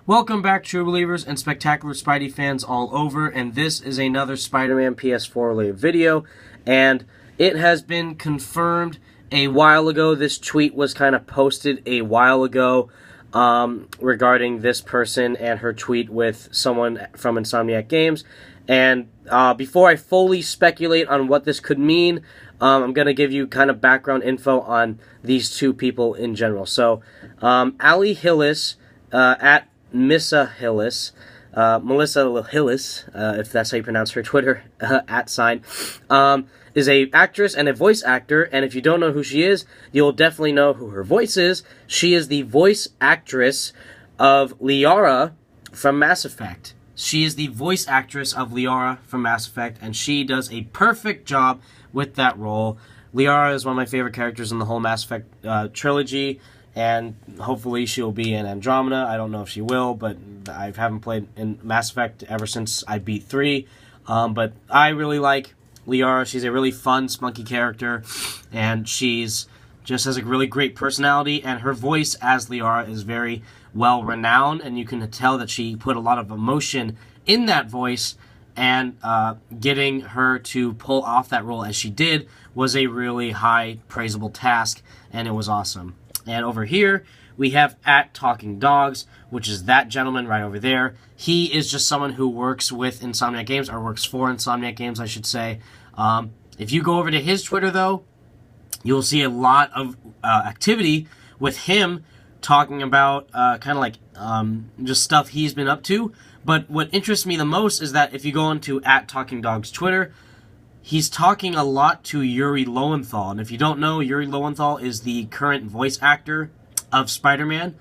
Welcome back, true believers and spectacular Spidey fans all over, and this is another Spider-Man PS4 related video, and it has been confirmed a while ago. This tweet was kind of posted a while ago regarding this person and her tweet with someone from Insomniac Games, and before I fully speculate on what this could mean, I'm going to give you kind of background info on these two people in general. So, Ali Hillis, at Missa Hillis, Melissa Hillis, if that's how you pronounce her Twitter @sign, is a actress and a voice actor, and if you don't know who she is, you'll definitely know who her voice is. She is the voice actress of Liara from Mass Effect. She is the voice actress of Liara from Mass Effect, and she does a perfect job with that role. Liara is one of my favorite characters in the whole Mass Effect trilogy, and hopefully she'll be in Andromeda. I don't know if she will, but I haven't played in Mass Effect ever since I beat 3. But I really like Liara. She's a really fun, spunky character, and she's just has a really great personality, and her voice as Liara is very well renowned, and you can tell that she put a lot of emotion in that voice, and getting her to pull off that role as she did was a really high praisable task, and it was awesome. And over here, we have @TalkingDogs, which is that gentleman right over there. He is just someone who works with Insomniac Games, or works for Insomniac Games, I should say. If you go over to his Twitter, though, you'll see a lot of activity with him talking about kind of like just stuff he's been up to. But what interests me the most is that if you go into @TalkingDogs Twitter, he's talking a lot to Yuri Lowenthal. And if you don't know, Yuri Lowenthal is the current voice actor of Spider-Man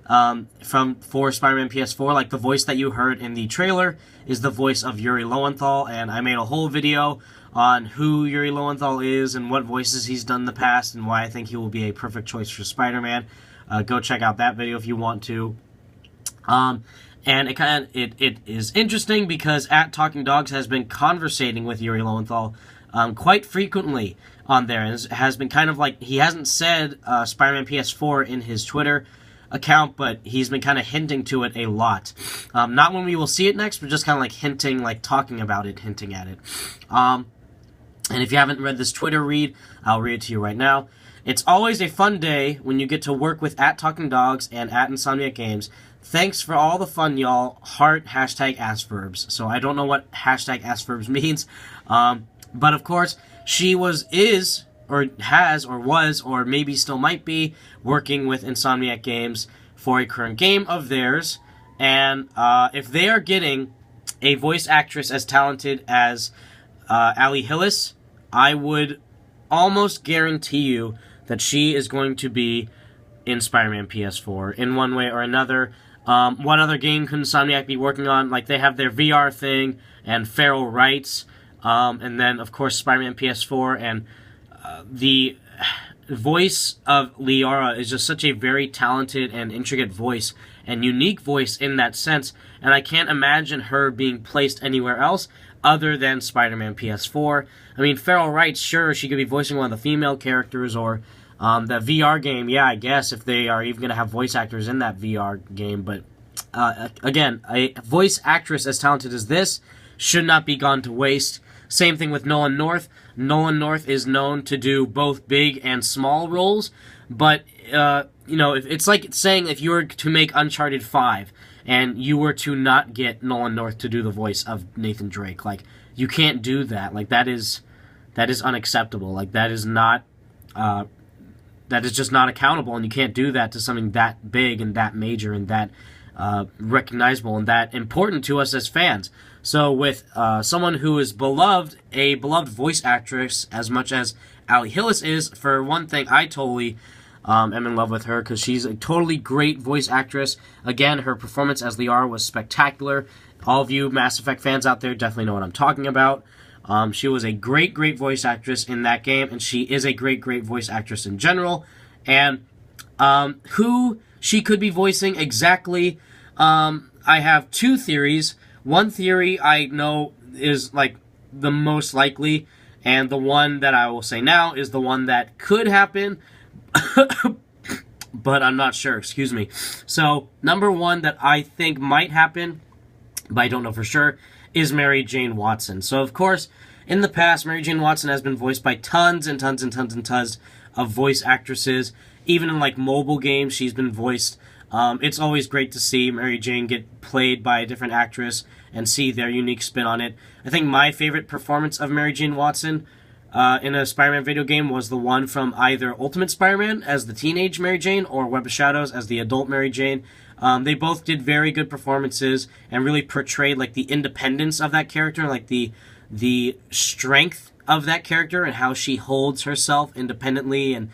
for Spider-Man PS4. Like, the voice that you heard in the trailer is the voice of Yuri Lowenthal. And I made a whole video on who Yuri Lowenthal is and what voices he's done in the past and why I think he will be a perfect choice for Spider-Man. Go check out that video if you want to. And it is interesting because @TalkingDogs has been conversating with Yuri Lowenthal quite frequently on there. And has been kind of like, he hasn't said Spider-Man PS4 in his Twitter account, but he's been kind of hinting to it a lot. Not when we will see it next, but just kind of like hinting, like talking about it, hinting at it. And if you haven't read this Twitter read, I'll read it to you right now. It's always a fun day when you get to work with @TalkingDogs and @Insomniac Games. Thanks for all the fun, y'all. Heart #AskVerbs. So I don't know what #AskVerbs means. But of course, she is, or has, or was, or maybe still might be, working with Insomniac Games for a current game of theirs. And if they are getting a voice actress as talented as Ali Hillis, I would almost guarantee you that she is going to be in Spider-Man PS4 in one way or another. What other game could Insomniac be working on? Like, they have their VR thing and Feral Rights, and then, of course, Spider-Man PS4, and the voice of Liara is just such a very talented and intricate voice and unique voice in that sense, and I can't imagine her being placed anywhere else other than Spider-Man PS4. I mean, Feral Rights, sure, she could be voicing one of the female characters, or the VR game, yeah, I guess, if they are even going to have voice actors in that VR game. But, again, a voice actress as talented as this should not be gone to waste. Same thing with Nolan North. Nolan North is known to do both big and small roles, but, you know, it's like saying if you were to make Uncharted 5, and you were to not get Nolan North to do the voice of Nathan Drake. Like, you can't do that. Like, that is unacceptable. Like, that is not, that is just not accountable, and you can't do that to something that big and that major and that recognizable and that important to us as fans. So with someone who is a beloved voice actress as much as Ali Hillis is, for one thing, I totally am in love with her because she's a totally great voice actress. Again, her performance as Liara was spectacular. All of you Mass Effect fans out there definitely know what I'm talking about. She was a great voice actress in that game, and she is a great voice actress in general. And who she could be voicing exactly, I have two theories. One theory I know is like the most likely, and the one that I will say now is the one that could happen. but I'm not sure, excuse me. So, number one that I think might happen, but I don't know for sure, is Mary Jane Watson. So, of course, in the past, Mary Jane Watson has been voiced by tons and tons and tons and tons of voice actresses. Even in, like, mobile games, she's been voiced. It's always great to see Mary Jane get played by a different actress and see their unique spin on it. I think my favorite performance of Mary Jane Watson in a Spider-Man video game was the one from either Ultimate Spider-Man as the teenage Mary Jane or Web of Shadows as the adult Mary Jane. They both did very good performances and really portrayed like the independence of that character, like the strength of that character and how she holds herself independently and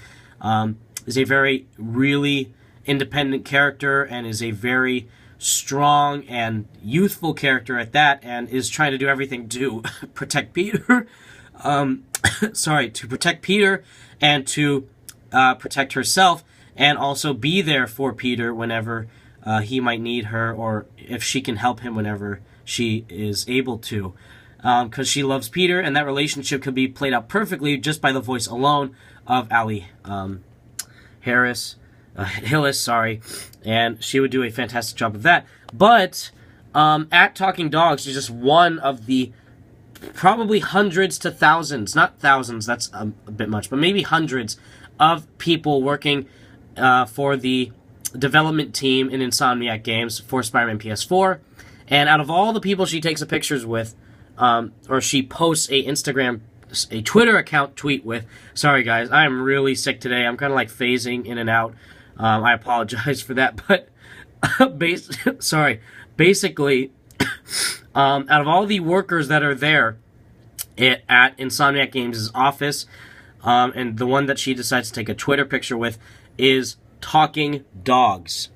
is a very really independent character and is a very strong and youthful character at that, and is trying to do everything to protect Peter. To protect Peter and to protect herself, and also be there for Peter whenever he might need her, or if she can help him whenever she is able to. Because she loves Peter, and that relationship could be played out perfectly just by the voice alone of Allie Hillis, and she would do a fantastic job of that. But at Talking Dogs is just one of the probably hundreds to thousands, not thousands, that's a bit much, but maybe hundreds of people working for the development team in Insomniac Games for Spider-Man PS4. And out of all the people she takes pictures with, or she posts a Twitter account tweet with, sorry guys, I am really sick today, I'm kind of like phasing in and out, I apologize for that, but basically, out of all the workers that are there at Insomniac Games' office, and the one that she decides to take a Twitter picture with is Talking Dogs.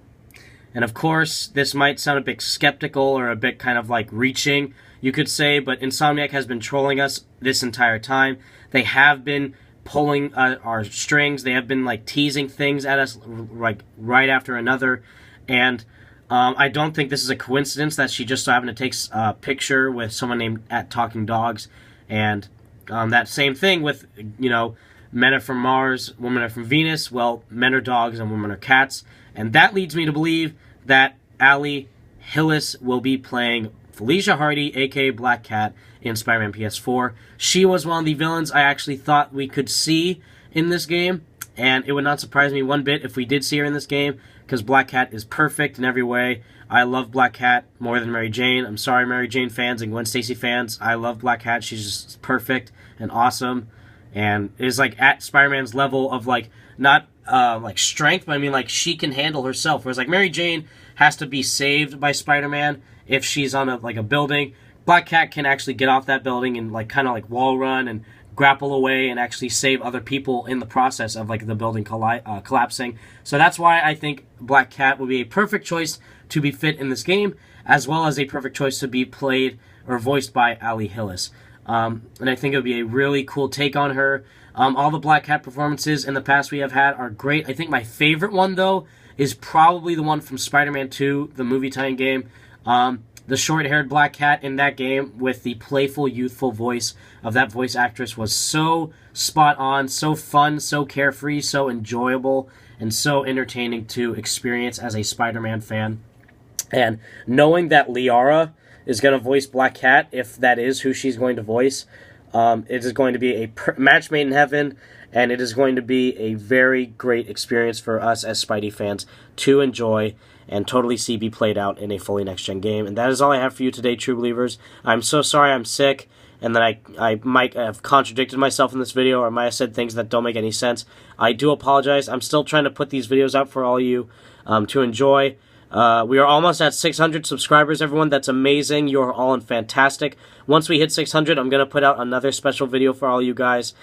And of course, this might sound a bit skeptical or a bit kind of like reaching, you could say, but Insomniac has been trolling us this entire time. They have been pulling our strings. They have been like teasing things at us like right after another, and I don't think this is a coincidence that she just so happened to take a picture with someone named at Talking Dogs, and that same thing with, you know, men are from Mars, women are from Venus. Well, men are dogs and women are cats, and that leads me to believe that Allie Hillis will be playing Felicia Hardy, aka Black Cat, in Spider-Man PS4. She was one of the villains I actually thought we could see in this game, and it would not surprise me one bit if we did see her in this game, because Black Cat is perfect in every way. I love Black Cat more than Mary Jane. I'm sorry, Mary Jane fans and Gwen Stacy fans. I love Black Cat. She's just perfect and awesome, and is like at Spider-Man's level of like, not like strength, but I mean like she can handle herself. Whereas like Mary Jane has to be saved by Spider-Man if she's on a building. Black Cat can actually get off that building and like kind of like wall run and grapple away and actually save other people in the process of like the building collapsing. So that's why I think Black Cat would be a perfect choice to be fit in this game, as well as a perfect choice to be played or voiced by Allie Hillis. And I think it would be a really cool take on her. All the Black Cat performances in the past we have had are great. I think my favorite one, though, is probably the one from Spider-Man 2, the movie tie-in game. The short-haired Black Cat in that game with the playful, youthful voice of that voice actress was so spot on, so fun, so carefree, so enjoyable, and so entertaining to experience as a Spider-Man fan. And knowing that Liara is going to voice Black Cat, if that is who she's going to voice, it is going to be a match made in heaven, and it is going to be a very great experience for us as Spidey fans to enjoy and totally see be played out in a fully next-gen game. And that is all I have for you today, true believers. I'm so sorry I'm sick, and that I might have contradicted myself in this video, or I might have said things that don't make any sense. I do apologize. I'm still trying to put these videos out for all you to enjoy. We are almost at 600 subscribers, everyone. That's amazing. You're all fantastic. Once we hit 600, I'm going to put out another special video for all you guys.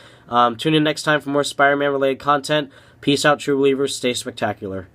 Tune in next time for more Spider-Man related content. Peace out, true believers. Stay spectacular.